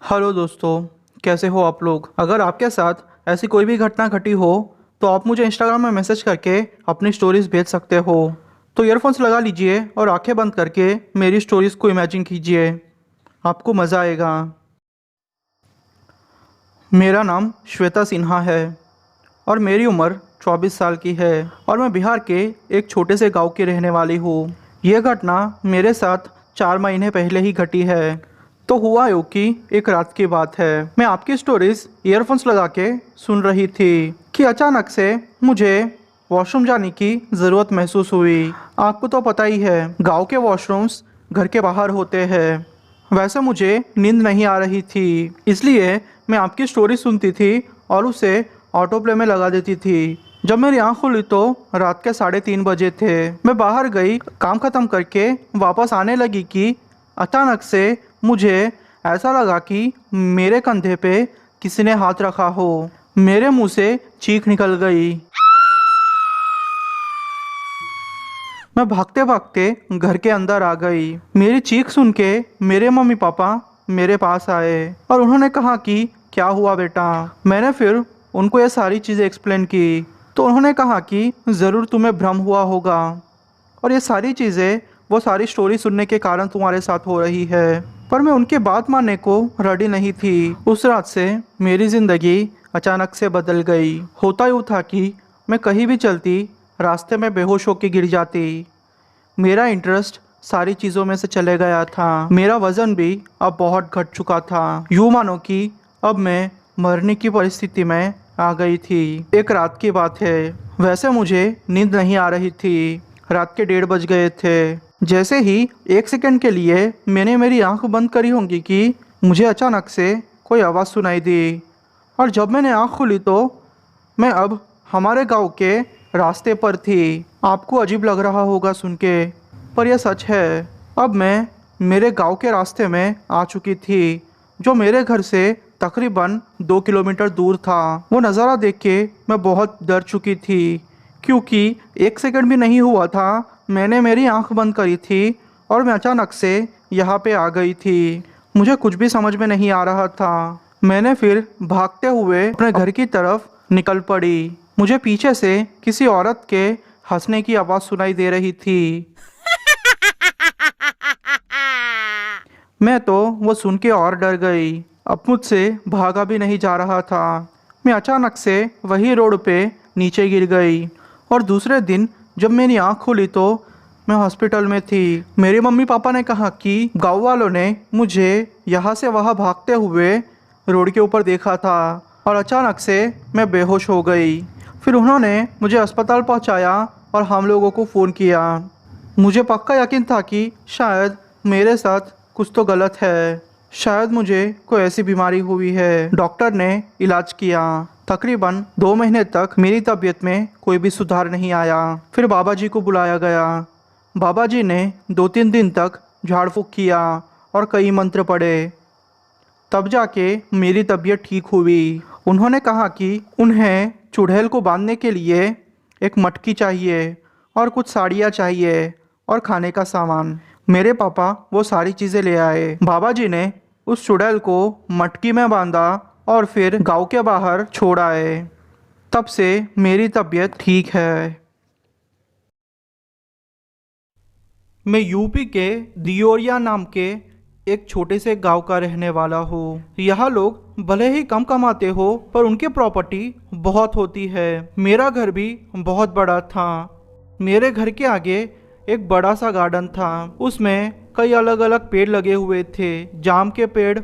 Hello दोस्तों, कैसे हो आप लोग। अगर आपके साथ ऐसी कोई भी घटना घटी हो तो आप मुझे इंस्टाग्राम में मैसेज करके अपनी स्टोरीज भेज सकते हो। तो ईयरफोन्स लगा लीजिए और आंखें बंद करके मेरी स्टोरीज को इमेजिन कीजिए, आपको मज़ा आएगा। मेरा नाम श्वेता सिन्हा है और मेरी उम्र 24 साल की है और मैं बिहार के एक छोटे से गांव की रहने वाली हूँ। यह घटना मेरे साथ 4 महीने पहले ही घटी है। तो हुआ यूँ कि एक रात की बात है, मैं आपकी स्टोरीज ईयरफोन्स लगा के सुन रही थी कि अचानक से मुझे वॉशरूम जाने की ज़रूरत महसूस हुई। आपको तो पता ही है, गांव के वॉशरूम्स घर के बाहर होते हैं। वैसे मुझे नींद नहीं आ रही थी, इसलिए मैं आपकी स्टोरी सुनती थी और उसे ऑटो प्ले में लगा देती थी। जब मेरी आंख खुली तो रात के 3:30 बजे थे। मैं बाहर गई, काम ख़त्म करके वापस आने लगी कि अचानक से मुझे ऐसा लगा कि मेरे कंधे पे किसी ने हाथ रखा हो। मेरे मुंह से चीख निकल गई। मैं भागते भागते घर के अंदर आ गई। मेरी चीख सुन के मेरे मम्मी पापा मेरे पास आए और उन्होंने कहा कि क्या हुआ बेटा। मैंने फिर उनको ये सारी चीज़ें एक्सप्लेन की तो उन्होंने कहा कि ज़रूर तुम्हें भ्रम हुआ होगा और ये सारी चीज़ें वो सारी स्टोरी सुनने के कारण तुम्हारे साथ हो रही है। पर मैं उनकी बात मानने को रेडी नहीं थी। उस रात से मेरी ज़िंदगी अचानक से बदल गई। होता यूँ था कि मैं कहीं भी चलती रास्ते में बेहोश होकर गिर जाती। मेरा इंटरेस्ट सारी चीज़ों में से चले गया था। मेरा वज़न भी अब बहुत घट चुका था। यूँ मानो कि अब मैं मरने की परिस्थिति में आ गई थी। एक रात की बात है, वैसे मुझे नींद नहीं आ रही थी। रात के 1:30 बज गए थे। जैसे ही 1 सेकंड के लिए मैंने मेरी आंख बंद करी होंगी कि मुझे अचानक से कोई आवाज़ सुनाई दी और जब मैंने आंख खोली तो मैं अब हमारे गांव के रास्ते पर थी। आपको अजीब लग रहा होगा सुन के, पर यह सच है। अब मैं मेरे गांव के रास्ते में आ चुकी थी, जो मेरे घर से तकरीबन 2 किलोमीटर दूर था। वो नज़ारा देख के मैं बहुत डर चुकी थी, क्योंकि 1 सेकंड भी नहीं हुआ था मैंने मेरी आंख बंद करी थी और मैं अचानक से यहाँ पे आ गई थी। मुझे कुछ भी समझ में नहीं आ रहा था। मैंने फिर भागते हुए अपने घर की तरफ निकल पड़ी। मुझे पीछे से किसी औरत के हंसने की आवाज़ सुनाई दे रही थी। मैं तो वो सुन के और डर गई। अब मुझसे भागा भी नहीं जा रहा था। मैं अचानक से वही रोड पे नीचे गिर गई और दूसरे दिन जब मेरी आँख खुली तो मैं हॉस्पिटल में थी। मेरे मम्मी पापा ने कहा कि गाँव वालों ने मुझे यहाँ से वहाँ भागते हुए रोड के ऊपर देखा था और अचानक से मैं बेहोश हो गई। फिर उन्होंने मुझे अस्पताल पहुँचाया और हम लोगों को फ़ोन किया। मुझे पक्का यकीन था कि शायद मेरे साथ कुछ तो गलत है, शायद मुझे कोई ऐसी बीमारी हुई है। डॉक्टर ने इलाज किया। तकरीबन 2 महीने तक मेरी तबीयत में कोई भी सुधार नहीं आया। फिर बाबा जी को बुलाया गया। बाबा जी ने 2-3 दिन तक झाड़ फूँक किया और कई मंत्र पढ़े, तब जाके मेरी तबीयत ठीक हुई। उन्होंने कहा कि उन्हें चुड़ैल को बांधने के लिए एक मटकी चाहिए और कुछ साड़ियाँ चाहिए और खाने का सामान। मेरे पापा वो सारी चीज़ें ले आए। बाबा जी ने उस चुड़ैल को मटकी में बांधा और फिर गांव के बाहर छोड़ आए। तब से मेरी तबीयत ठीक है। मैं यूपी के दियोरिया नाम के एक छोटे से गांव का रहने वाला हूँ। यहाँ लोग भले ही कम कमाते हो पर उनकी प्रॉपर्टी बहुत होती है। मेरा घर भी बहुत बड़ा था। मेरे घर के आगे एक बड़ा सा गार्डन था। उसमें कई अलग अलग पेड़ लगे हुए थे। जाम के पेड़,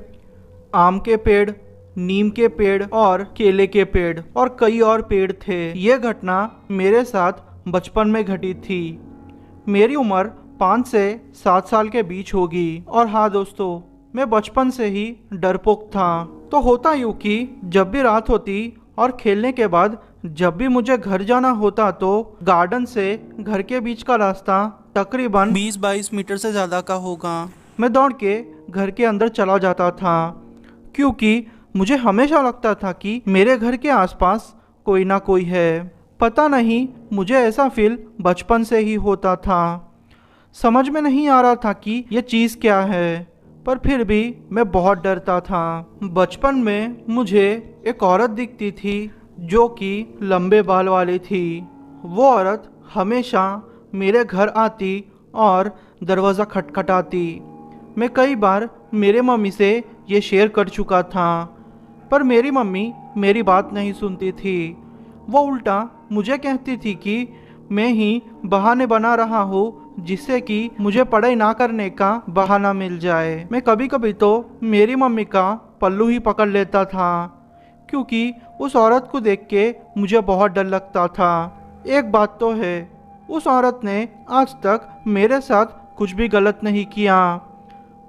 आम के पेड़, नीम के पेड़ और केले के पेड़ और कई और पेड़ थे। ये घटना मेरे साथ बचपन में घटी थी। मेरी उम्र 5 से 7 साल के बीच होगी। और हाँ दोस्तों, मैं बचपन से ही डरपोक था। तो होता यूँ कि जब भी रात होती और खेलने के बाद जब भी मुझे घर जाना होता तो गार्डन से घर के बीच का रास्ता तकरीबन 20-22 मीटर से ज़्यादा का होगा। मैं दौड़ के घर के अंदर चला जाता था, क्योंकि मुझे हमेशा लगता था कि मेरे घर के आसपास कोई ना कोई है। पता नहीं, मुझे ऐसा फील बचपन से ही होता था। समझ में नहीं आ रहा था कि ये चीज़ क्या है। पर फिर भी मैं बहुत डरता था। बचपन में मुझे एक औरत दिखती थी जो कि लंबे बाल वाली थी। वो औरत हमेशा मेरे घर आती और दरवाज़ा खटखटाती। मैं कई बार मेरे मम्मी से ये शेयर कर चुका था, पर मेरी मम्मी मेरी बात नहीं सुनती थी। वो उल्टा मुझे कहती थी कि मैं ही बहाने बना रहा हूँ जिससे कि मुझे पढ़ाई ना करने का बहाना मिल जाए। मैं कभी कभी तो मेरी मम्मी का पल्लू ही पकड़ लेता था, क्योंकि उस औरत को देख के मुझे बहुत डर लगता था। एक बात तो है, उस औरत ने आज तक मेरे साथ कुछ भी गलत नहीं किया,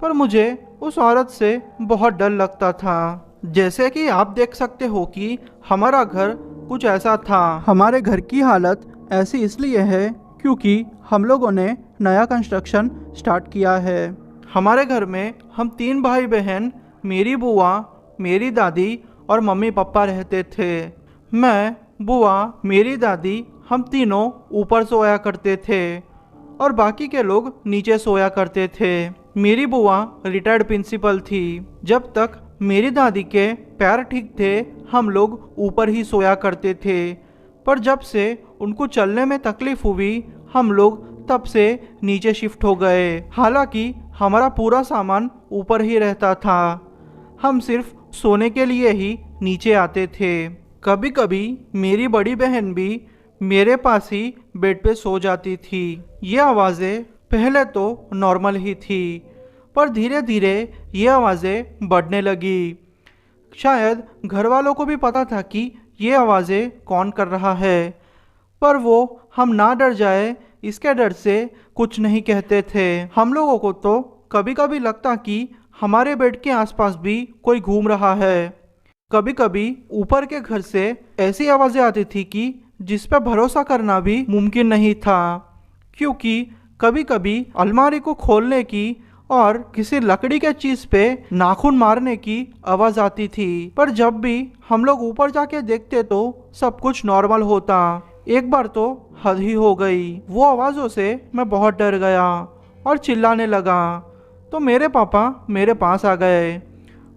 पर मुझे उस औरत से बहुत डर लगता था। जैसे कि आप देख सकते हो कि हमारा घर कुछ ऐसा था। हमारे घर की हालत ऐसी इसलिए है क्योंकि हम लोगों ने नया कंस्ट्रक्शन स्टार्ट किया है। हमारे घर में हम 3 भाई बहन, मेरी बुआ, मेरी दादी और मम्मी पापा रहते थे। मैं, बुआ, मेरी दादी, हम तीनों ऊपर सोया करते थे और बाकी के लोग नीचे सोया करते थे। मेरी बुआ रिटायर्ड प्रिंसिपल थी। जब तक मेरी दादी के पैर ठीक थे हम लोग ऊपर ही सोया करते थे, पर जब से उनको चलने में तकलीफ हुई हम लोग तब से नीचे शिफ्ट हो गए। हालांकि हमारा पूरा सामान ऊपर ही रहता था, हम सिर्फ सोने के लिए ही नीचे आते थे। कभी कभी मेरी बड़ी बहन भी मेरे पास ही बेड पे सो जाती थी। ये आवाज़ें पहले तो नॉर्मल ही थी, पर धीरे धीरे ये आवाज़ें बढ़ने लगी। शायद घर वालों को भी पता था कि ये आवाज़ें कौन कर रहा है, पर वो हम ना डर जाए इसके डर से कुछ नहीं कहते थे। हम लोगों को तो कभी कभी लगता कि हमारे बेड के आसपास भी कोई घूम रहा है। कभी कभी ऊपर के घर से ऐसी आवाज़ें आती थी कि जिस पर भरोसा करना भी मुमकिन नहीं था, क्योंकि कभी कभी अलमारी को खोलने की और किसी लकड़ी के चीज पे नाखून मारने की आवाज आती थी। पर जब भी हम लोग ऊपर जाके देखते तो सब कुछ नॉर्मल होता। एक बार तो हद ही हो गई, वो आवाजों से मैं बहुत डर गया और चिल्लाने लगा। तो मेरे पापा मेरे पास आ गए।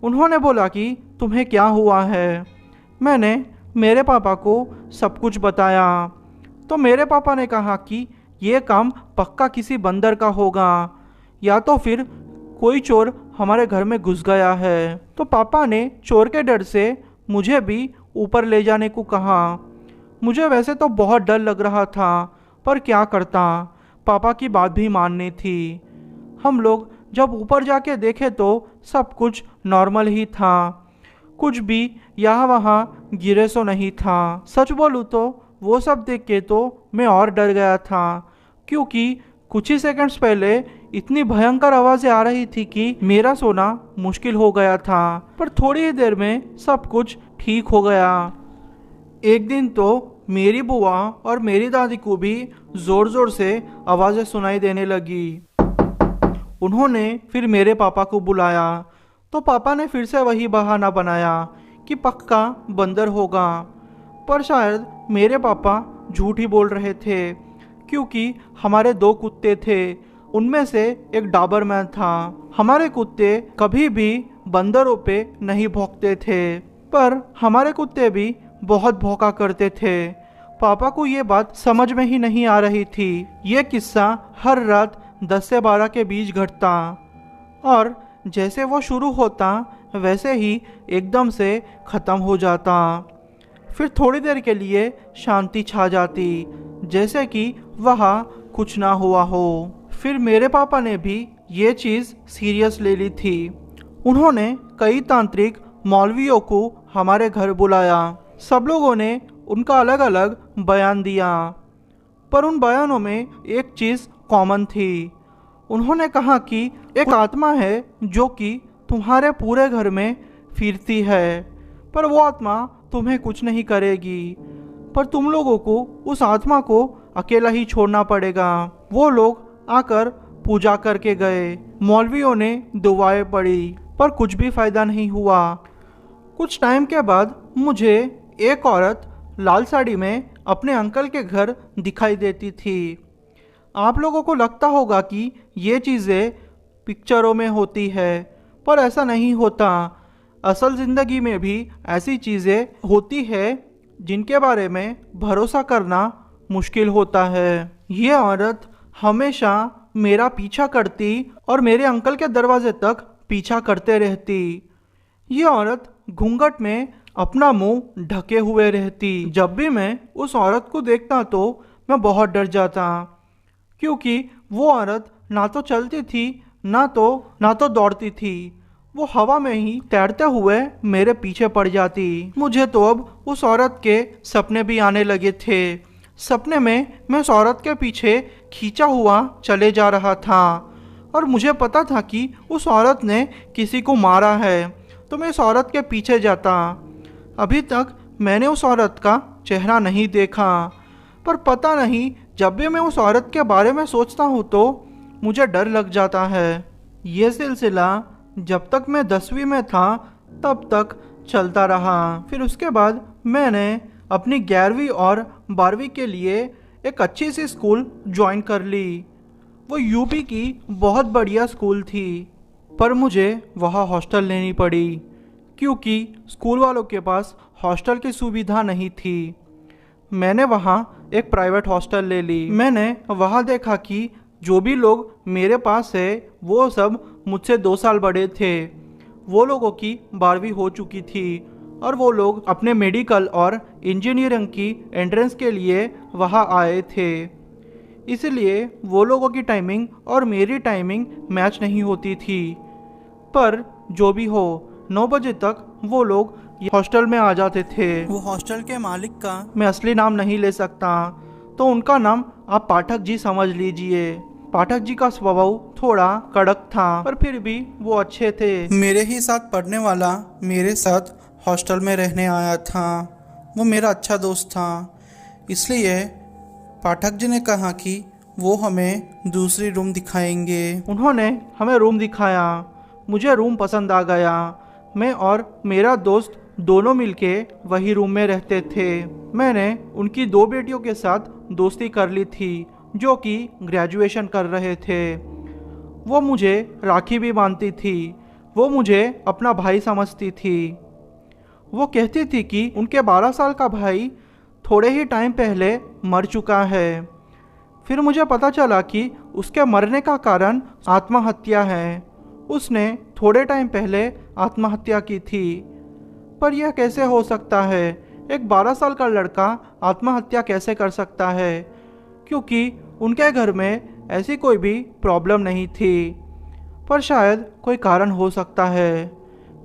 उन्होंने बोला कि तुम्हें क्या हुआ है। मैंने मेरे पापा को सब कुछ बताया। तो मेरे पापा ने कहा कि ये काम पक्का किसी बंदर का होगा या तो फिर कोई चोर हमारे घर में घुस गया है। तो पापा ने चोर के डर से मुझे भी ऊपर ले जाने को कहा। मुझे वैसे तो बहुत डर लग रहा था, पर क्या करता, पापा की बात भी माननी थी। हम लोग जब ऊपर जाके देखे तो सब कुछ नॉर्मल ही था, कुछ भी यहाँ वहाँ गिरे सो नहीं था। सच बोलूँ तो वो सब देख के तो मैं और डर गया था, क्योंकि कुछ ही सेकंड्स पहले इतनी भयंकर आवाज़ें आ रही थी कि मेरा सोना मुश्किल हो गया था। पर थोड़ी ही देर में सब कुछ ठीक हो गया। एक दिन तो मेरी बुआ और मेरी दादी को भी ज़ोर ज़ोर से आवाज़ें सुनाई देने लगी। उन्होंने फिर मेरे पापा को बुलाया, तो पापा ने फिर से वही बहाना बनाया कि पक्का बंदर होगा। पर शायद मेरे पापा झूठ ही बोल रहे थे, क्योंकि हमारे 2 कुत्ते थे, उनमें से एक डाबरमैन था। हमारे कुत्ते कभी भी बंदरों पे नहीं भौंकते थे, पर हमारे कुत्ते भी बहुत भौंका करते थे। पापा को ये बात समझ में ही नहीं आ रही थी। ये किस्सा हर रात 10 से 12 के बीच घटता और जैसे वो शुरू होता वैसे ही एकदम से ख़त्म हो जाता। फिर थोड़ी देर के लिए शांति छा जाती, जैसे कि वहाँ कुछ ना हुआ हो। फिर मेरे पापा ने भी ये चीज़ सीरियस ले ली थी। उन्होंने कई तांत्रिक मौलवियों को हमारे घर बुलाया। सब लोगों ने उनका अलग अलग बयान दिया, पर उन बयानों में एक चीज़ कॉमन थी। उन्होंने कहा कि एक आत्मा है जो कि तुम्हारे पूरे घर में फिरती है, पर वो आत्मा तुम्हें कुछ नहीं करेगी, पर तुम लोगों को उस आत्मा को अकेला ही छोड़ना पड़ेगा। वो लोग आकर पूजा करके गए। मौलवियों ने दुआएं पढ़ी, पर कुछ भी फायदा नहीं हुआ। कुछ टाइम के बाद मुझे एक औरत लाल साड़ी में अपने अंकल के घर दिखाई देती थी। आप लोगों को लगता होगा कि ये चीज़ें पिक्चरों में होती है, पर ऐसा नहीं होता। असल ज़िंदगी में भी ऐसी चीज़ें होती है जिनके बारे में भरोसा करना मुश्किल होता है। ये औरत हमेशा मेरा पीछा करती और मेरे अंकल के दरवाजे तक पीछा करते रहती। ये औरत घूंघट में अपना मुंह ढके हुए रहती। जब भी मैं उस औरत को देखता तो मैं बहुत डर जाता, क्योंकि वो औरत ना तो चलती थी ना तो दौड़ती थी। वो हवा में ही तैरते हुए मेरे पीछे पड़ जाती। मुझे तो अब उस औरत के सपने भी आने लगे थे। सपने में मैं उस औरत के पीछे खींचा हुआ चले जा रहा था और मुझे पता था कि उस औरत ने किसी को मारा है, तो मैं उस औरत के पीछे जाता। अभी तक मैंने उस औरत का चेहरा नहीं देखा, पर पता नहीं जब भी मैं उस औरत के बारे में सोचता हूँ तो मुझे डर लग जाता है। ये सिलसिला जब तक मैं 10वीं में था तब तक चलता रहा। फिर उसके बाद मैंने अपनी 11वीं और 12वीं के लिए एक अच्छी सी स्कूल ज्वाइन कर ली। वो यूपी की बहुत बढ़िया स्कूल थी, पर मुझे वहाँ हॉस्टल लेनी पड़ी क्योंकि स्कूल वालों के पास हॉस्टल की सुविधा नहीं थी। मैंने वहाँ एक प्राइवेट हॉस्टल ले ली। मैंने वहाँ देखा कि जो भी लोग मेरे पास है वो सब मुझसे 2 साल बड़े थे। वो लोगों की 12वीं हो चुकी थी और वो लोग अपने मेडिकल और इंजीनियरिंग की एंट्रेंस के लिए वहाँ आए थे। इसलिए वो लोगों की टाइमिंग और मेरी टाइमिंग मैच नहीं होती थी। पर जो भी हो, 9 बजे तक वो लोग हॉस्टल में आ जाते थे। वो हॉस्टल के मालिक का मैं असली नाम नहीं ले सकता, तो उनका नाम आप पाठक जी समझ लीजिए। पाठक जी का स्वभाव थोड़ा कड़क था, पर फिर भी वो अच्छे थे। मेरे ही साथ पढ़ने वाला मेरे साथ हॉस्टल में रहने आया था। वो मेरा अच्छा दोस्त था, इसलिए पाठक जी ने कहा कि वो हमें दूसरी रूम दिखाएंगे। उन्होंने हमें रूम दिखाया। मुझे रूम पसंद आ गया। मैं और मेरा दोस्त दोनों मिलके वही रूम में रहते थे। मैंने उनकी 2 बेटियों के साथ दोस्ती कर ली थी जो कि ग्रेजुएशन कर रहे थे। वो मुझे राखी भी बांधती थी। वो मुझे अपना भाई समझती थी। वो कहती थी कि उनके 12 साल का भाई थोड़े ही टाइम पहले मर चुका है। फिर मुझे पता चला कि उसके मरने का कारण आत्महत्या है। उसने थोड़े टाइम पहले आत्महत्या की थी। पर यह कैसे हो सकता है? एक 12 साल का लड़का आत्महत्या कैसे कर सकता है? क्योंकि उनके घर में ऐसी कोई भी प्रॉब्लम नहीं थी, पर शायद कोई कारण हो सकता है।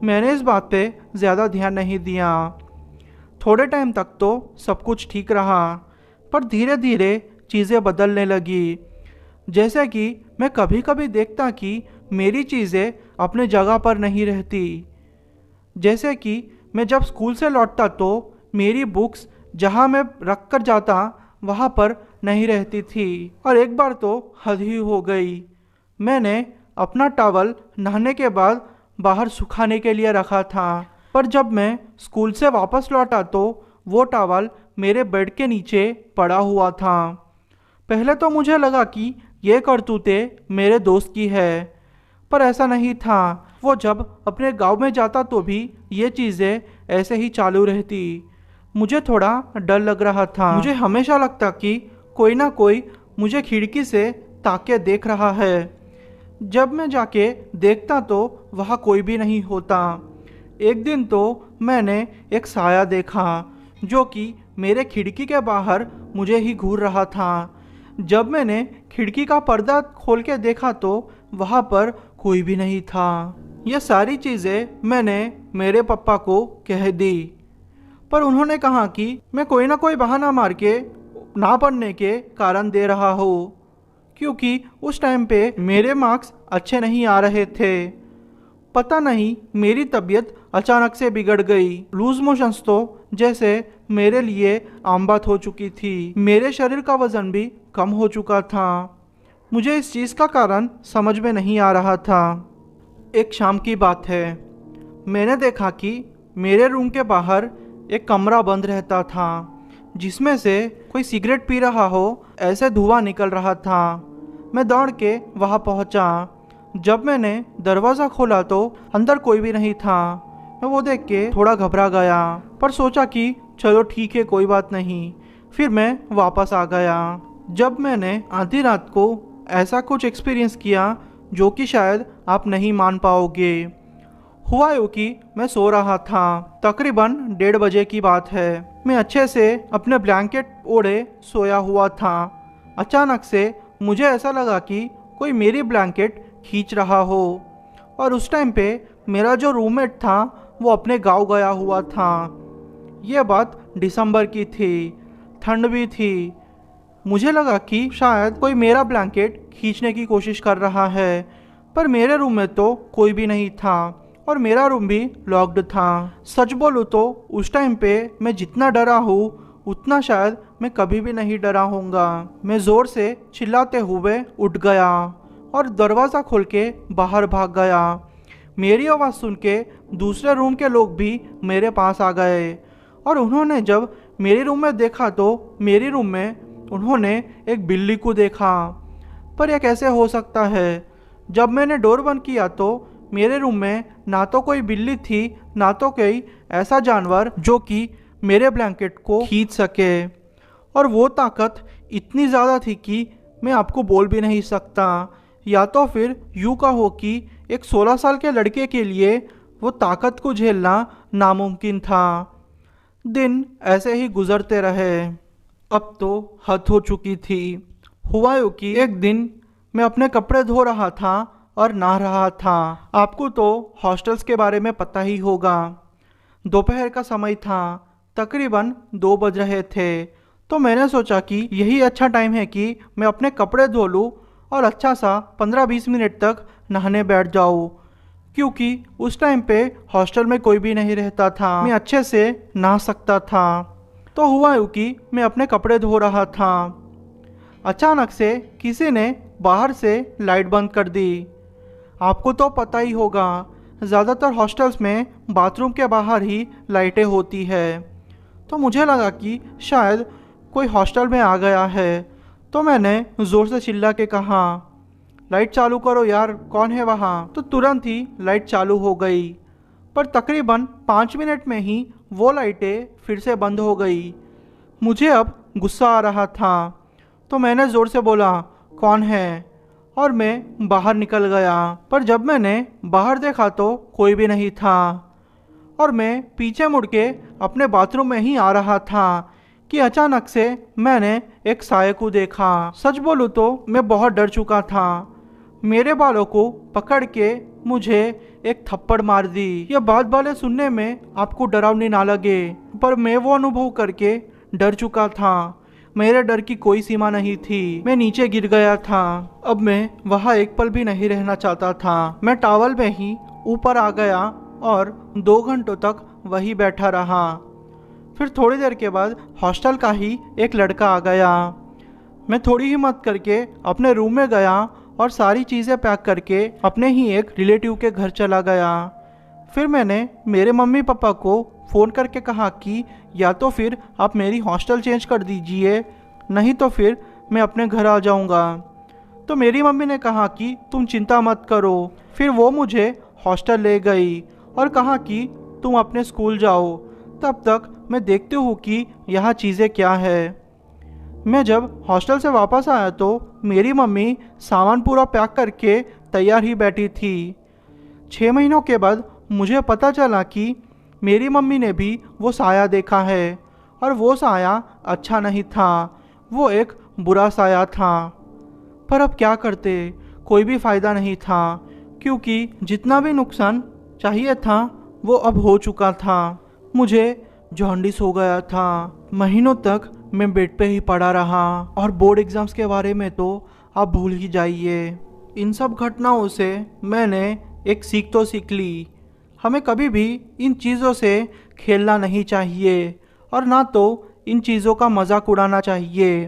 मैंने इस बात पे ज़्यादा ध्यान नहीं दिया। थोड़े टाइम तक तो सब कुछ ठीक रहा, पर धीरे धीरे चीज़ें बदलने लगी। जैसे कि मैं कभी कभी देखता कि मेरी चीज़ें अपने जगह पर नहीं रहती। जैसे कि मैं जब स्कूल से लौटता तो मेरी बुक्स जहाँ मैं रख कर जाता वहाँ पर नहीं रहती थी। और एक बार तो हद ही हो गई। मैंने अपना टॉवल नहाने के बाद बाहर सुखाने के लिए रखा था, पर जब मैं स्कूल से वापस लौटा तो वो टॉवल मेरे बेड के नीचे पड़ा हुआ था। पहले तो मुझे लगा कि ये करतूतें मेरे दोस्त की है, पर ऐसा नहीं था। वो जब अपने गांव में जाता तो भी ये चीज़ें ऐसे ही चालू रहती। मुझे थोड़ा डर लग रहा था। मुझे हमेशा लगता कि कोई ना कोई मुझे खिड़की से ताक के देख रहा है। जब मैं जाके देखता तो वहाँ कोई भी नहीं होता। एक दिन तो मैंने एक साया देखा जो कि मेरे खिड़की के बाहर मुझे ही घूर रहा था। जब मैंने खिड़की का पर्दा खोल के देखा तो वहाँ पर कोई भी नहीं था। ये सारी चीज़ें मैंने मेरे पापा को कह दी, पर उन्होंने कहा कि मैं कोई ना कोई बहाना मार के ना पढ़ने के कारण दे रहा हूँ, क्योंकि उस टाइम पे मेरे मार्क्स अच्छे नहीं आ रहे थे। पता नहीं मेरी तबीयत अचानक से बिगड़ गई। लूज मोशंस तो जैसे मेरे लिए आम बात हो चुकी थी। मेरे शरीर का वज़न भी कम हो चुका था। मुझे इस चीज़ का कारण समझ में नहीं आ रहा था। एक शाम की बात है, मैंने देखा कि मेरे रूम के बाहर एक कमरा बंद रहता था जिसमें से कोई सिगरेट पी रहा हो ऐसे धुआं निकल रहा था। मैं दौड़ के वहाँ पहुँचा। जब मैंने दरवाज़ा खोला तो अंदर कोई भी नहीं था। मैं वो देख के थोड़ा घबरा गया, पर सोचा कि चलो ठीक है, कोई बात नहीं। फिर मैं वापस आ गया। जब मैंने आधी रात को ऐसा कुछ एक्सपीरियंस किया जो कि शायद आप नहीं मान पाओगे। हुआ यूँ कि मैं सो रहा था, तकरीबन 1:30 की बात है। मैं अच्छे से अपने ब्लैंकेट ओढ़े सोया हुआ था। अचानक से मुझे ऐसा लगा कि कोई मेरी ब्लैंकेट खींच रहा हो, और उस टाइम पे मेरा जो रूममेट था वो अपने गांव गया हुआ था। यह बात दिसंबर की थी, ठंड भी थी। मुझे लगा कि शायद कोई मेरा ब्लैंकेट खींचने की कोशिश कर रहा है, पर मेरे रूम में तो कोई भी नहीं था और मेरा रूम भी लॉक्ड था। सच बोलूँ तो उस टाइम पे मैं जितना डरा हूँ उतना शायद मैं कभी भी नहीं डरा होऊंगा। मैं ज़ोर से चिल्लाते हुए उठ गया और दरवाज़ा खोल के बाहर भाग गया। मेरी आवाज़ सुन के दूसरे रूम के लोग भी मेरे पास आ गए, और उन्होंने जब मेरे रूम में देखा तो मेरे रूम में उन्होंने एक बिल्ली को देखा। पर यह कैसे हो सकता है? जब मैंने डोर बंद किया तो मेरे रूम में ना तो कोई बिल्ली थी, ना तो कोई ऐसा जानवर जो कि मेरे ब्लैंकेट को खींच सके। और वो ताकत इतनी ज़्यादा थी कि मैं आपको बोल भी नहीं सकता। या तो फिर यूँ कहो कि एक 16 साल के लड़के के लिए वो ताकत को झेलना नामुमकिन था। दिन ऐसे ही गुजरते रहे। अब तो हद हो चुकी थी। हुआ यूँ कि एक दिन मैं अपने कपड़े धो रहा था और नहा रहा था। आपको तो हॉस्टल्स के बारे में पता ही होगा। दोपहर का समय था, तकरीबन 2 बज रहे थे। तो मैंने सोचा कि यही अच्छा टाइम है कि मैं अपने कपड़े धो लूँ और अच्छा सा 15-20 मिनट तक नहाने बैठ जाऊँ, क्योंकि उस टाइम पे हॉस्टल में कोई भी नहीं रहता था। मैं अच्छे से नहा सकता था। तो हुआ यूँ कि मैं अपने कपड़े धो रहा था। अचानक से किसी ने बाहर से लाइट बंद कर दी। आपको तो पता ही होगा, ज़्यादातर हॉस्टल्स में बाथरूम के बाहर ही लाइटें होती है। तो मुझे लगा कि शायद कोई हॉस्टल में आ गया है। तो मैंने ज़ोर से चिल्ला के कहा, लाइट चालू करो यार, कौन है वहाँ? तो तुरंत ही लाइट चालू हो गई, पर तकरीबन 5 मिनट में ही वो लाइटें फिर से बंद हो गई। मुझे अब गुस्सा आ रहा था, तो मैंने ज़ोर से बोला, कौन है? और मैं बाहर निकल गया। पर जब मैंने बाहर देखा तो कोई भी नहीं था, और मैं पीछे मुड़ के अपने बाथरूम में ही आ रहा था कि अचानक से मैंने एक साये को देखा। सच बोलूँ तो मैं बहुत डर चुका था। मेरे बालों को पकड़ के मुझे एक थप्पड़ मार दी। यह बात वाले सुनने में आपको डरावनी ना लगे, पर मैं वो अनुभव करके डर चुका था। मेरे डर की कोई सीमा नहीं थी। मैं नीचे गिर गया था। अब मैं वहाँ एक पल भी नहीं रहना चाहता था। मैं टॉवल में ही ऊपर आ गया और 2 घंटों तक वहीं बैठा रहा। फिर थोड़ी देर के बाद हॉस्टल का ही एक लड़का आ गया। मैं थोड़ी हिम्मत करके अपने रूम में गया और सारी चीज़ें पैक करके अपने ही एक रिलेटिव के घर चला गया। फिर मैंने मेरे मम्मी पापा को फ़ोन करके कहा कि या तो फिर आप मेरी हॉस्टल चेंज कर दीजिए, नहीं तो फिर मैं अपने घर आ जाऊंगा। तो मेरी मम्मी ने कहा कि तुम चिंता मत करो। फिर वो मुझे हॉस्टल ले गई और कहा कि तुम अपने स्कूल जाओ, तब तक मैं देखती हूँ कि यहाँ चीज़ें क्या है। मैं जब हॉस्टल से वापस आया तो मेरी मम्मी सामान पूरा पैक करके तैयार ही बैठी थी। 6 महीनों के बाद मुझे पता चला कि मेरी मम्मी ने भी वो साया देखा है, और वो साया अच्छा नहीं था, वो एक बुरा साया था। पर अब क्या करते, कोई भी फ़ायदा नहीं था, क्योंकि जितना भी नुकसान चाहिए था वो अब हो चुका था। मुझे जॉन्डिस हो गया था। महीनों तक मैं बेड पे ही पड़ा रहा, और बोर्ड एग्ज़ाम्स के बारे में तो आप भूल ही जाइए। इन सब घटनाओं से मैंने एक सीख तो सीख ली, हमें कभी भी इन चीज़ों से खेलना नहीं चाहिए, और ना तो इन चीज़ों का मजाक उड़ाना चाहिए।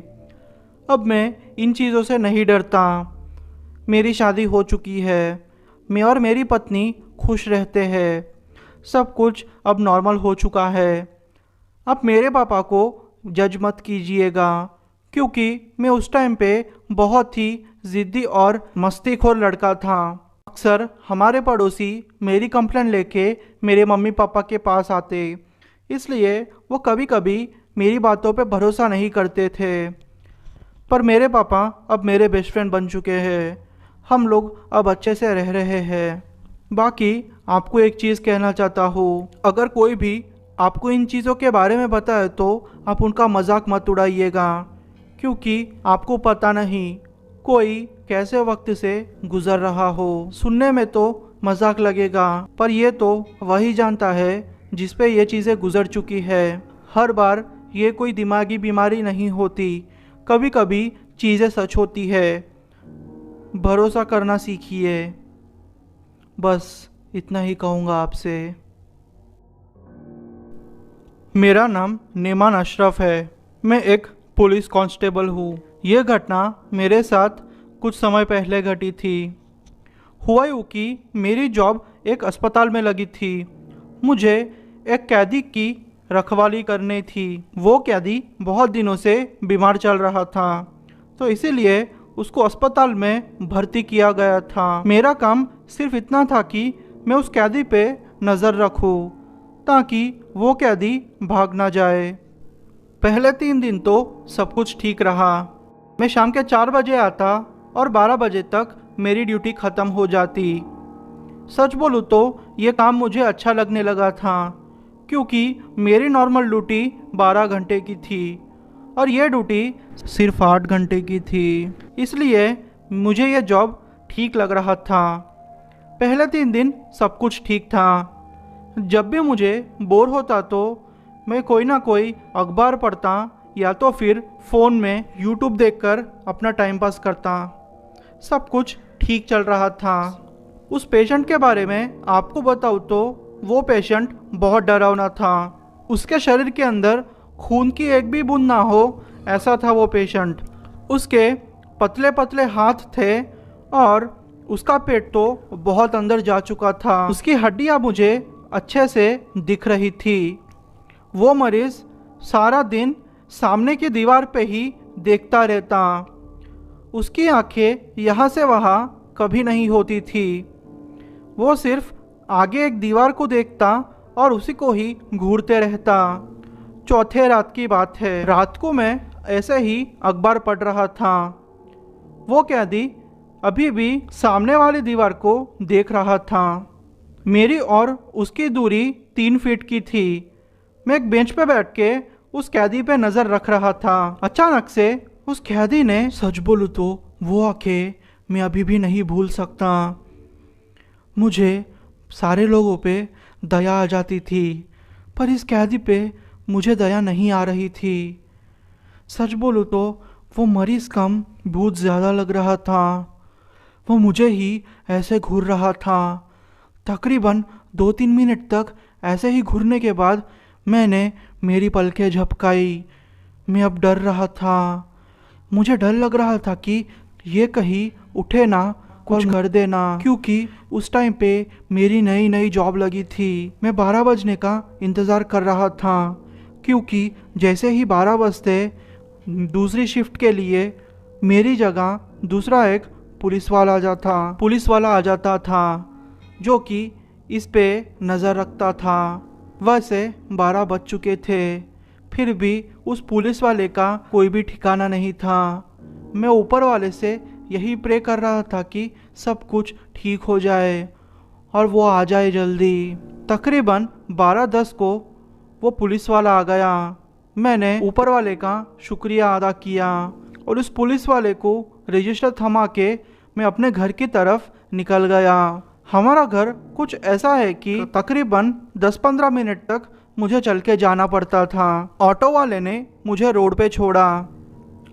अब मैं इन चीज़ों से नहीं डरता। मेरी शादी हो चुकी है, मैं और मेरी पत्नी खुश रहते हैं, सब कुछ अब नॉर्मल हो चुका है। अब मेरे पापा को जज मत कीजिएगा, क्योंकि मैं उस टाइम पे बहुत ही ज़िद्दी और मस्तीखोर लड़का था। अक्सर हमारे पड़ोसी मेरी कंप्लेंट लेके मेरे मम्मी पापा के पास आते, इसलिए वो कभी कभी मेरी बातों पे भरोसा नहीं करते थे। पर मेरे पापा अब मेरे बेस्ट फ्रेंड बन चुके हैं। हम लोग अब अच्छे से रह रहे हैं। बाकी आपको एक चीज़ कहना चाहता हूँ, अगर कोई भी आपको इन चीज़ों के बारे में बताए तो आप उनका मजाक मत उड़ाइएगा, क्योंकि आपको पता नहीं कोई कैसे वक्त से गुजर रहा हो। सुनने में तो मजाक लगेगा, पर ये तो वही जानता है जिस पे ये चीज़ें गुजर चुकी है। हर बार ये कोई दिमागी बीमारी नहीं होती, कभी कभी चीज़ें सच होती है। भरोसा करना सीखिए। बस इतना ही कहूँगा आपसे। मेरा नाम नेमान अशरफ है। मैं एक पुलिस कांस्टेबल हूँ। ये घटना मेरे साथ कुछ समय पहले घटी थी। हुआ यूँ कि मेरी जॉब एक अस्पताल में लगी थी। मुझे एक कैदी की रखवाली करनी थी। वो कैदी बहुत दिनों से बीमार चल रहा था, तो इसीलिए उसको अस्पताल में भर्ती किया गया था। मेरा काम सिर्फ इतना था कि मैं उस कैदी पे नज़र रखूं, ताकि वो कैदी भाग ना जाए। पहले 3 दिन तो सब कुछ ठीक रहा। मैं शाम के 4 बजे आता और 12 बजे तक मेरी ड्यूटी ख़त्म हो जाती। सच बोलूँ तो ये काम मुझे अच्छा लगने लगा था, क्योंकि मेरी नॉर्मल ड्यूटी 12 घंटे की थी और ये ड्यूटी सिर्फ 8 घंटे की थी। इसलिए मुझे ये जॉब ठीक लग रहा था। पहले 3 दिन सब कुछ ठीक था। जब भी मुझे बोर होता तो मैं कोई ना कोई अखबार पढ़ता या तो फिर फ़ोन में यूट्यूब देखकर अपना टाइम पास करता। सब कुछ ठीक चल रहा था। उस पेशेंट के बारे में आपको बताऊँ तो वो पेशेंट बहुत डरावना था। उसके शरीर के अंदर खून की एक भी बूंद ना हो, ऐसा था वो पेशेंट। उसके पतले पतले हाथ थे और उसका पेट तो बहुत अंदर जा चुका था। उसकी हड्डियाँ मुझे अच्छे से दिख रही थी। वो मरीज सारा दिन सामने की दीवार पे ही देखता रहता। उसकी आंखें यहाँ से वहाँ कभी नहीं होती थी। वो सिर्फ आगे एक दीवार को देखता और उसी को ही घूरते रहता। चौथे रात की बात है। रात को मैं ऐसे ही अखबार पढ़ रहा था। वो कैदी अभी भी सामने वाली दीवार को देख रहा था। मेरी और उसकी दूरी 3 फीट की थी। मैं एक बेंच पे बैठ के उस कैदी पे नज़र रख रहा था। अचानक से उस कैदी ने, सच बोलूँ तो वो आंखें मैं अभी भी नहीं भूल सकता। मुझे सारे लोगों पे दया आ जाती थी, पर इस कैदी पे मुझे दया नहीं आ रही थी। सच बोलूँ तो वो मरीज कम बहुत ज़्यादा लग रहा था। वो मुझे ही ऐसे घूर रहा था। तकरीबन 2-3 मिनट तक ऐसे ही घूरने के बाद मैंने मेरी पलकें झपकाई। मैं अब डर रहा था। मुझे डर लग रहा था कि ये कहीं उठे ना, कुछ कर देना, क्योंकि उस टाइम पे मेरी नई नई जॉब लगी थी। मैं 12 बजने का इंतज़ार कर रहा था, क्योंकि जैसे ही 12 बजते दूसरी शिफ्ट के लिए मेरी जगह दूसरा एक पुलिस वाला आ जाता था, जो कि इस पे नज़र रखता था। वैसे 12 बज चुके थे, फिर भी उस पुलिस वाले का कोई भी ठिकाना नहीं था। मैं ऊपर वाले से यही प्रे कर रहा था कि सब कुछ ठीक हो जाए और वो आ जाए जल्दी। तकरीबन 12:10 को वो पुलिस वाला आ गया। मैंने ऊपर वाले का शुक्रिया अदा किया और उस पुलिस वाले को रजिस्टर थमा के मैं अपने घर की तरफ निकल गया। हमारा घर कुछ ऐसा है कि तकरीबन 10-15 मिनट तक मुझे चल के जाना पड़ता था। ऑटो वाले ने मुझे रोड पे छोड़ा।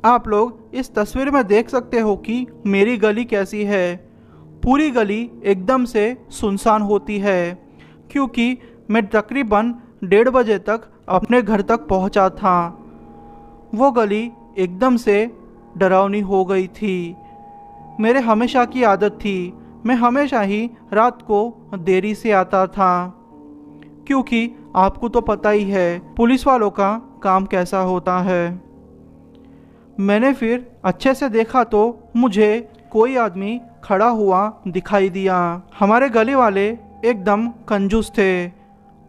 आप लोग इस तस्वीर में देख सकते हो कि मेरी गली कैसी है। पूरी गली एकदम से सुनसान होती है, क्योंकि मैं तकरीबन 1:30 बजे तक अपने घर तक पहुंचा था। वो गली एकदम से डरावनी हो गई थी। मेरे हमेशा की आदत थी, मैं हमेशा ही रात को देरी से आता था, क्योंकि आपको तो पता ही है पुलिस वालों का काम कैसा होता है। मैंने फिर अच्छे से देखा तो मुझे कोई आदमी खड़ा हुआ दिखाई दिया। हमारे गली वाले एकदम कंजूस थे।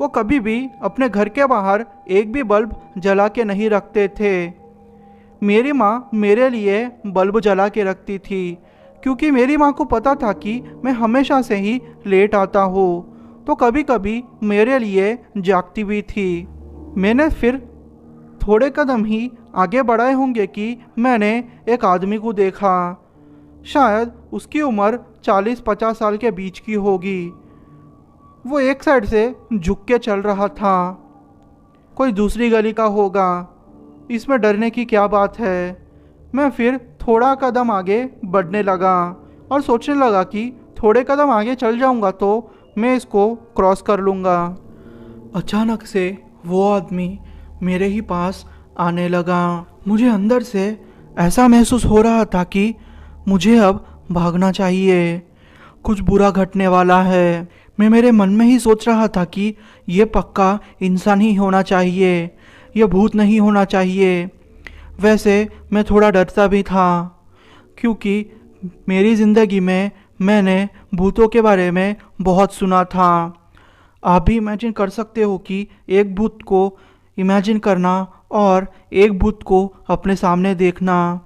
वो कभी भी अपने घर के बाहर एक भी बल्ब जला के नहीं रखते थे। मेरी माँ मेरे लिए बल्ब जला के रखती थी, क्योंकि मेरी माँ को पता था कि मैं हमेशा से ही लेट आता हूँ, तो कभी कभी मेरे लिए जागती भी थी। मैंने फिर थोड़े कदम ही आगे बढ़ाए होंगे कि मैंने एक आदमी को देखा। शायद उसकी उम्र 40-50 साल के बीच की होगी। वो एक साइड से झुक के चल रहा था। कोई दूसरी गली का होगा, इसमें डरने की क्या बात है। मैं फिर थोड़ा कदम आगे बढ़ने लगा और सोचने लगा कि थोड़े कदम आगे चल जाऊंगा तो मैं इसको क्रॉस कर लूँगा। अचानक से वो आदमी मेरे ही पास आने लगा। मुझे अंदर से ऐसा महसूस हो रहा था कि मुझे अब भागना चाहिए, कुछ बुरा घटने वाला है। मैं मेरे मन में ही सोच रहा था कि ये पक्का इंसान ही होना चाहिए, यह भूत नहीं होना चाहिए। वैसे मैं थोड़ा डरता भी था, क्योंकि मेरी ज़िंदगी में मैंने भूतों के बारे में बहुत सुना था। आप भी इमेजिन कर सकते हो कि एक भूत को इमेजिन करना और एक भूत को अपने सामने देखना,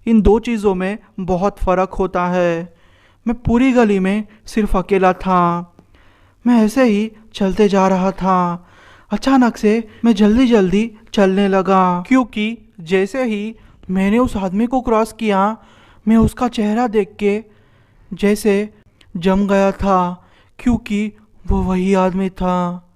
इन दो चीज़ों में बहुत फ़र्क होता है। मैं पूरी गली में सिर्फ अकेला था। मैं ऐसे ही चलते जा रहा था। अचानक से मैं जल्दी जल्दी चलने लगा, क्योंकि जैसे ही मैंने उस आदमी को क्रॉस किया, मैं उसका चेहरा देख के जैसे जम गया था, क्योंकि वो वही आदमी था,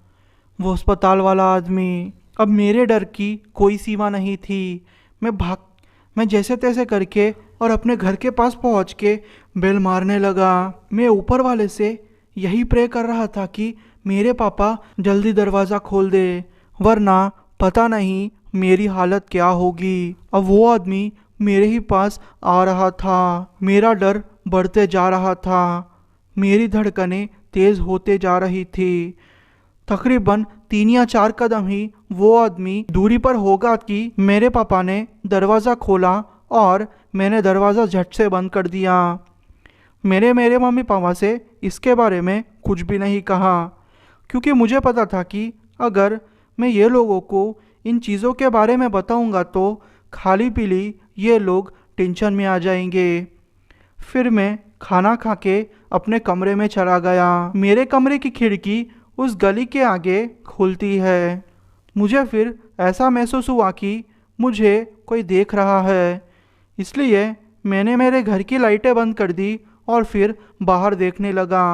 वो अस्पताल वाला आदमी। अब मेरे डर की कोई सीमा नहीं थी। मैं जैसे तैसे करके और अपने घर के पास पहुंच के बेल मारने लगा। मैं ऊपर वाले से यही प्रे कर रहा था कि मेरे पापा जल्दी दरवाज़ा खोल दे, वरना पता नहीं मेरी हालत क्या होगी। अब वो आदमी मेरे ही पास आ रहा था। मेरा डर बढ़ते जा रहा था। मेरी धड़कनें तेज़ होते जा रही थी। तकरीबन 3 या 4 कदम ही वो आदमी दूरी पर होगा कि मेरे पापा ने दरवाज़ा खोला और मैंने दरवाज़ा झट से बंद कर दिया। मेरे मम्मी पापा से इसके बारे में कुछ भी नहीं कहा, क्योंकि मुझे पता था कि अगर मैं ये लोगों को इन चीज़ों के बारे में बताऊंगा तो खाली पीली ये लोग टेंशन में आ जाएंगे। फिर मैं खाना खा के अपने कमरे में चला गया। मेरे कमरे की खिड़की उस गली के आगे खुलती है। मुझे फिर ऐसा महसूस हुआ कि मुझे कोई देख रहा है, इसलिए मैंने मेरे घर की लाइटें बंद कर दी और फिर बाहर देखने लगा,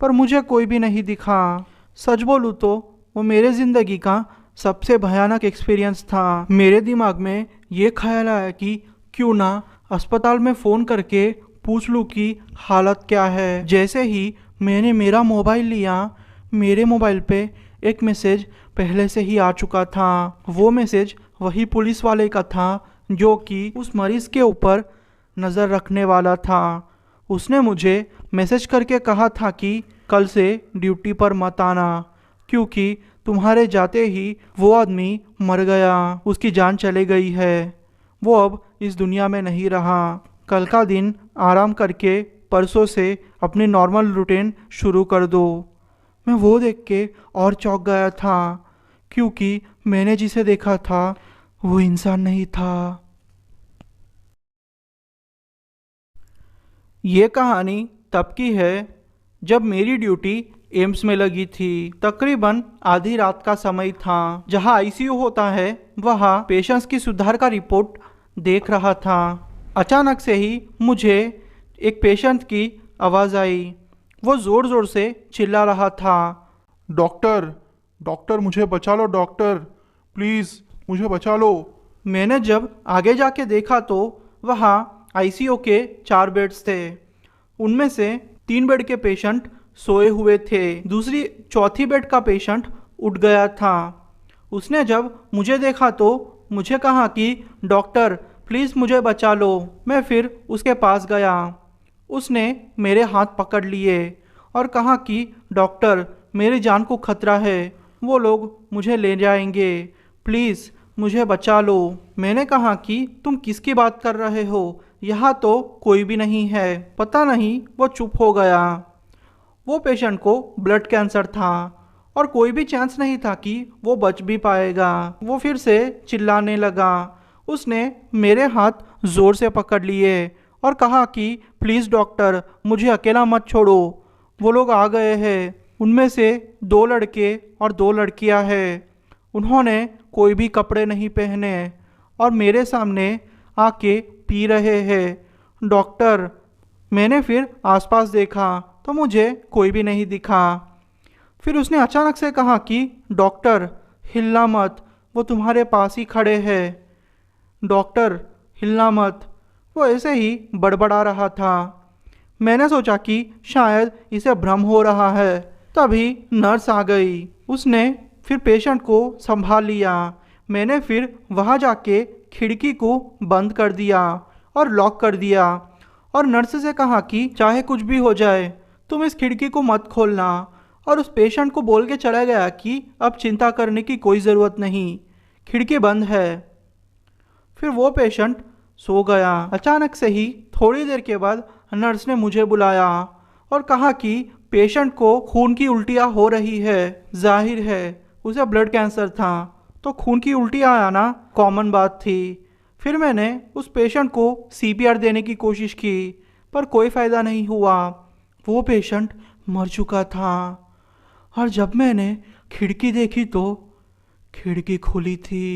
पर मुझे कोई भी नहीं दिखा। सच बोलूँ तो वो मेरे ज़िंदगी का सबसे भयानक एक्सपीरियंस था। मेरे दिमाग में ये ख्याल आया कि क्यों ना अस्पताल में फ़ोन करके पूछ लूँ कि हालत क्या है। जैसे ही मैंने मेरा मोबाइल लिया, मेरे मोबाइल पे एक मैसेज पहले से ही आ चुका था। वो मैसेज वही पुलिस वाले का था जो कि उस मरीज़ के ऊपर नज़र रखने वाला था। उसने मुझे मैसेज करके कहा था कि कल से ड्यूटी पर मत आना, क्योंकि तुम्हारे जाते ही वो आदमी मर गया, उसकी जान चली गई है, वो अब इस दुनिया में नहीं रहा। कल का दिन आराम करके परसों से अपनी नॉर्मल रूटीन शुरू कर दो। मैं वो देख के और चौंक गया था, क्योंकि मैंने जिसे देखा था वो इंसान नहीं था। ये कहानी तब की है जब मेरी ड्यूटी एम्स में लगी थी। तकरीबन आधी रात का समय था। जहां आईसीयू होता है वहां पेशेंट्स की सुधार का रिपोर्ट देख रहा था। अचानक से ही मुझे एक पेशेंट की आवाज़ आई। वो ज़ोर ज़ोर से चिल्ला रहा था, डॉक्टर, डॉक्टर मुझे बचा लो, डॉक्टर प्लीज़ मुझे बचा लो। मैंने जब आगे जाके देखा तो वहाँ आईसीयू के 4 बेड्स थे। उनमें से 3 बेड के पेशेंट सोए हुए थे। चौथी बेड का पेशेंट उठ गया था। उसने जब मुझे देखा तो मुझे कहा कि डॉक्टर प्लीज़ मुझे बचा लो। मैं फिर उसके पास गया। उसने मेरे हाथ पकड़ लिए और कहा कि डॉक्टर मेरी जान को खतरा है, वो लोग मुझे ले जाएंगे, प्लीज़ मुझे बचा लो। मैंने कहा कि तुम किसकी बात कर रहे हो, यहाँ तो कोई भी नहीं है। पता नहीं वो चुप हो गया। वो पेशेंट को ब्लड कैंसर था और कोई भी चांस नहीं था कि वो बच भी पाएगा। वो फिर से चिल्लाने लगा। उसने मेरे हाथ जोर से पकड़ लिए और कहा कि प्लीज़ डॉक्टर, मुझे अकेला मत छोड़ो। वो लोग आ गए हैं। उनमें से 2 लड़के और 2 लड़कियां हैं। उन्होंने कोई भी कपड़े नहीं पहने और मेरे सामने आके पी रहे हैं। डॉक्टर, मैंने फिर आसपास देखा तो मुझे कोई भी नहीं दिखा। फिर उसने अचानक से कहा कि डॉक्टर, हिलना मत, वो तुम्हारे पास ही खड़े हैं। डॉक्टर, हिलना मत। वो ऐसे ही बड़बड़ा रहा था। मैंने सोचा कि शायद इसे भ्रम हो रहा है। तभी नर्स आ गई। उसने फिर पेशेंट को संभाल लिया। मैंने फिर वहाँ जाके खिड़की को बंद कर दिया और लॉक कर दिया और नर्स से कहा कि चाहे कुछ भी हो जाए तुम इस खिड़की को मत खोलना, और उस पेशेंट को बोल के चला गया कि अब चिंता करने की कोई ज़रूरत नहीं, खिड़की बंद है। फिर वो पेशेंट सो गया। अचानक से ही थोड़ी देर के बाद नर्स ने मुझे बुलाया और कहा कि पेशेंट को खून की उल्टियाँ हो रही है। जाहिर है उसे ब्लड कैंसर था, तो खून की उल्टियाँ आना कॉमन बात थी। फिर मैंने उस पेशेंट को सीपीआर देने की कोशिश की, पर कोई फ़ायदा नहीं हुआ। वो पेशेंट मर चुका था। और जब मैंने खिड़की देखी तो खिड़की खुली थी।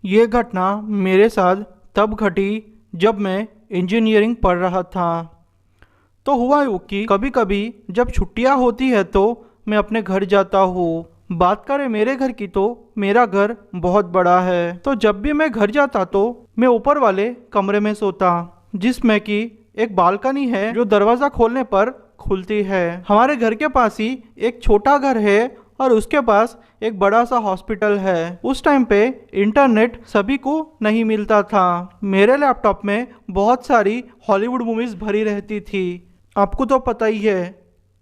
ये घटना मेरे साथ तब घटी जब मैं इंजीनियरिंग पढ़ रहा था। तो हुआ यूँ कि कभी कभी जब छुट्टियां होती है तो मैं अपने घर जाता हूँ। बात करें मेरे घर की तो मेरा घर बहुत बड़ा है। तो जब भी मैं घर जाता तो मैं ऊपर वाले कमरे में सोता, जिसमें कि एक बालकनी है जो दरवाज़ा खोलने पर खुलती है। हमारे घर के पास ही एक छोटा घर है और उसके पास एक बड़ा सा हॉस्पिटल है। उस टाइम पे इंटरनेट सभी को नहीं मिलता था। मेरे लैपटॉप में बहुत सारी हॉलीवुड मूवीज़ भरी रहती थी। आपको तो पता ही है,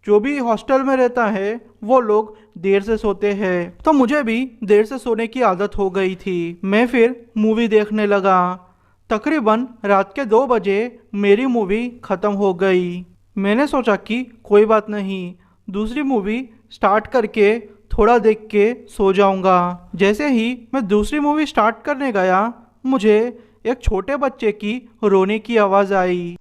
जो भी हॉस्टल में रहता है वो लोग देर से सोते हैं, तो मुझे भी देर से सोने की आदत हो गई थी। मैं फिर मूवी देखने लगा। तकरीबन रात के 2 बजे मेरी मूवी ख़त्म हो गई। मैंने सोचा कि कोई बात नहीं, दूसरी मूवी स्टार्ट करके थोड़ा देख के सो जाऊंगा। जैसे ही मैं दूसरी मूवी स्टार्ट करने गया, मुझे एक छोटे बच्चे की रोने की आवाज़ आई।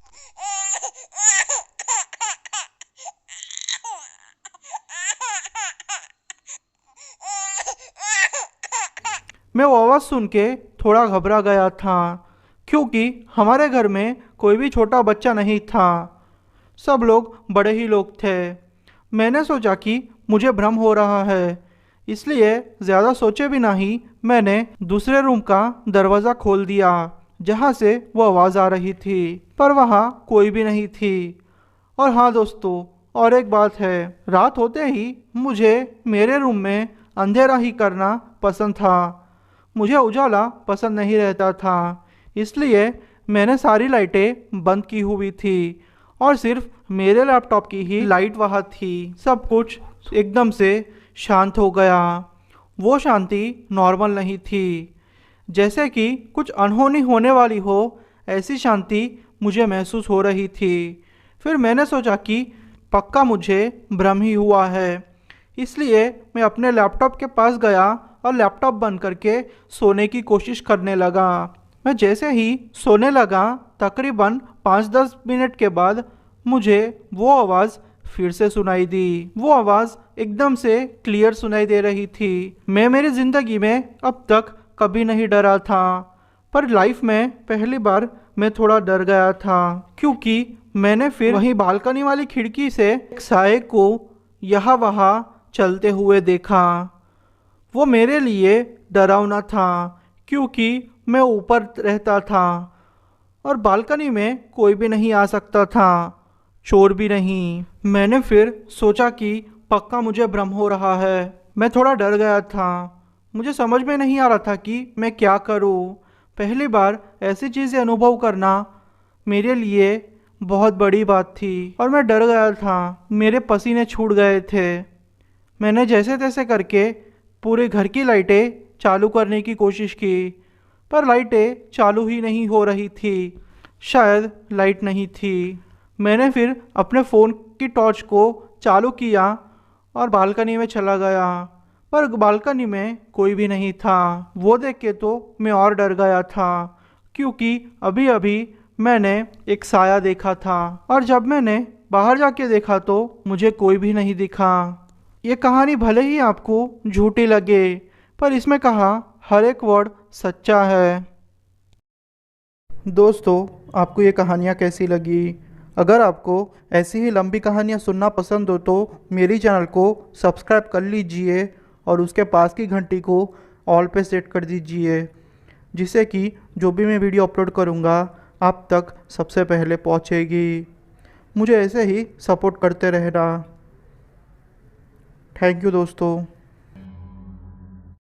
मैं वो आवाज़ सुन के थोड़ा घबरा गया था, क्योंकि हमारे घर में कोई भी छोटा बच्चा नहीं था। सब लोग बड़े ही लोग थे। मैंने सोचा कि मुझे भ्रम हो रहा है, इसलिए ज़्यादा सोचे बिना ही मैंने दूसरे रूम का दरवाज़ा खोल दिया जहाँ से वो आवाज़ आ रही थी, पर वहाँ कोई भी नहीं थी। और हाँ दोस्तों, और एक बात है, रात होते ही मुझे मेरे रूम में अंधेरा ही करना पसंद था। मुझे उजाला पसंद नहीं रहता था, इसलिए मैंने सारी लाइटें बंद की हुई थी और सिर्फ मेरे लैपटॉप की ही लाइट वहाँ थी। सब कुछ एकदम से शांत हो गया। वो शांति नॉर्मल नहीं थी, जैसे कि कुछ अनहोनी होने वाली हो, ऐसी शांति मुझे महसूस हो रही थी। फिर मैंने सोचा कि पक्का मुझे भ्रम ही हुआ है, इसलिए मैं अपने लैपटॉप के पास गया और लैपटॉप बंद करके सोने की कोशिश करने लगा। मैं जैसे ही सोने लगा, तकरीबन 5-10 मिनट के बाद मुझे वो आवाज़ फिर से सुनाई दी। वो आवाज़ एकदम से क्लियर सुनाई दे रही थी। मैं मेरी ज़िंदगी में अब तक कभी नहीं डरा था, पर लाइफ में पहली बार मैं थोड़ा डर गया था, क्योंकि मैंने फिर वहीं बालकनी वाली खिड़की से एक साए को यहाँ वहाँ चलते हुए देखा। वो मेरे लिए डरावना था, क्योंकि मैं ऊपर रहता था और बालकनी में कोई भी नहीं आ सकता था, चोर भी नहीं। मैंने फिर सोचा कि पक्का मुझे भ्रम हो रहा है। मैं थोड़ा डर गया था। मुझे समझ में नहीं आ रहा था कि मैं क्या करूं। पहली बार ऐसी चीज़ें अनुभव करना मेरे लिए बहुत बड़ी बात थी और मैं डर गया था। मेरे पसीने छूट गए थे। मैंने जैसे तैसे करके पूरे घर की लाइटें चालू करने की कोशिश की, पर लाइटें चालू ही नहीं हो रही थी। शायद लाइट नहीं थी। मैंने फिर अपने फ़ोन की टॉर्च को चालू किया और बालकनी में चला गया, पर बालकनी में कोई भी नहीं था। वो देख के तो मैं और डर गया था, क्योंकि अभी अभी मैंने एक साया देखा था और जब मैंने बाहर जाके देखा तो मुझे कोई भी नहीं दिखा। ये कहानी भले ही आपको झूठी लगे, पर इसमें कहा हर एक वर्ड सच्चा है। दोस्तों, आपको ये कहानियाँ कैसी लगी? अगर आपको ऐसी ही लंबी कहानियाँ सुनना पसंद हो तो मेरी चैनल को सब्सक्राइब कर लीजिए और उसके पास की घंटी को ऑल पे सेट कर दीजिए, जिससे कि जो भी मैं वीडियो अपलोड करूँगा आप तक सबसे पहले पहुँचेगी। मुझे ऐसे ही सपोर्ट करते रहना। थैंक यू दोस्तों।